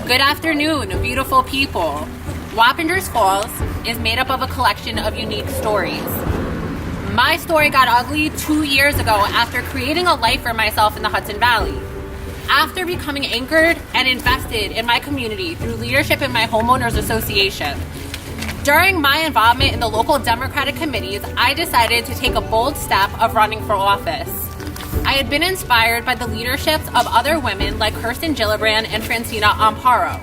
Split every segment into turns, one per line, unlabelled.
Good afternoon, beautiful people. Wappingers Falls is made up of a collection of unique stories. My story got ugly 2 years ago after creating a life for myself in the Hudson Valley. After becoming anchored and invested in my community through leadership in my homeowners association. During my involvement in the local Democratic committees, I decided to take a bold step of running for office. I had been inspired by the leaderships of other women like Kirsten Gillibrand and Francina Amparo.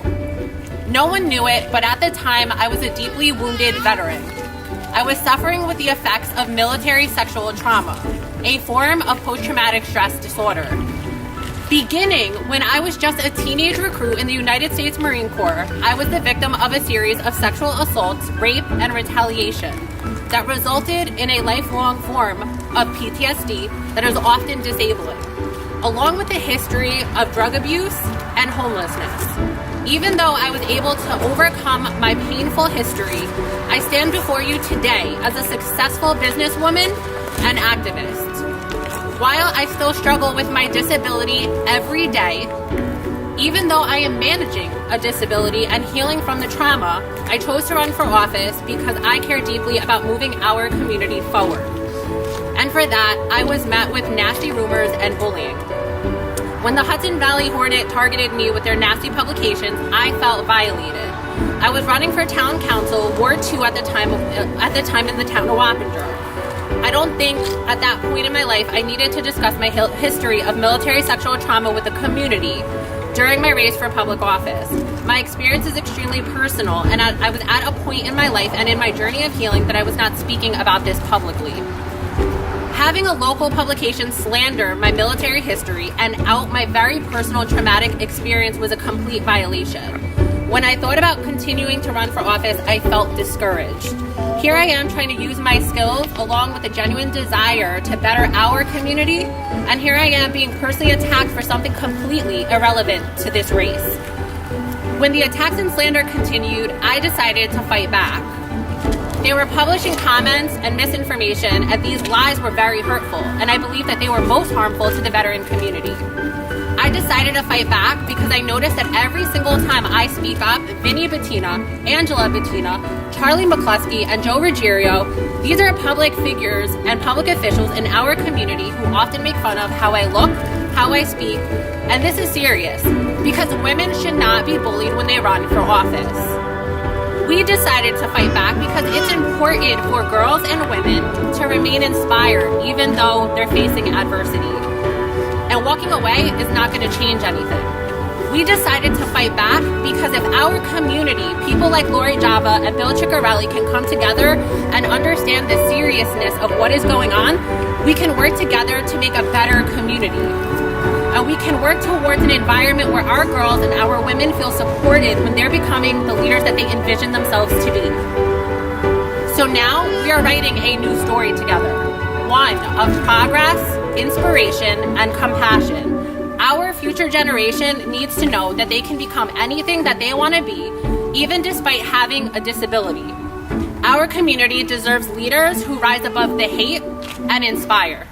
No one knew it, but at the time I was a deeply wounded veteran. I was suffering with the effects of military sexual trauma, a form of post-traumatic stress disorder. Beginning when I was just a teenage recruit in the United States Marine Corps, I was the victim of a series of sexual assaults, rape, and retaliation that resulted in a lifelong form of PTSD that is often disabling, along with a history of drug abuse and homelessness. Even though I was able to overcome my painful history, I stand before you today as a successful businesswoman and activist. While I still struggle with my disability every day, even though I am managing a disability and healing from the trauma, I chose to run for office because I care deeply about moving our community forward. And for that, I was met with nasty rumors and bullying. When the Hudson Valley Hornet targeted me with their nasty publications, I felt violated. I was running for town council, Ward 2 at the time in the town of Wappinger. I don't think at that point in my life I needed to discuss my history of military sexual trauma with the community during my race for public office. My experience is extremely personal, and I was at a point in my life and in my journey of healing that I was not speaking about this publicly. Having a local publication slander my military history and out my very personal traumatic experience was a complete violation. When I thought about continuing to run for office, I felt discouraged. Here I am trying to use my skills along with a genuine desire to better our community, and here I am being personally attacked for something completely irrelevant to this race. When the attacks and slander continued, I decided to fight back. They were publishing comments and misinformation, and these lies were very hurtful, and I believe that they were most harmful to the veteran community. I decided to fight back because I noticed that every single time I speak up, Vinnie Bettina, Angela Bettina, Charlie McCluskey, and Joe Ruggiero, these are public figures and public officials in our community who often make fun of how I look, how I speak, and this is serious because women should not be bullied when they run for office. We decided to fight back because it's important for girls and women to remain inspired even though they're facing adversity. And walking away is not going to change anything. We decided to fight back because if our community, people like Lori Java and Bill Ciccarelli, can come together and understand the seriousness of what is going on, we can work together to make a better community. And we can work towards an environment where our girls and our women feel supported when they're becoming the leaders that they envision themselves to be. So now we are writing a new story together, one of progress, inspiration, and compassion. Our future generation needs to know that they can become anything that they want to be, even despite having a disability. Our community deserves leaders who rise above the hate and inspire.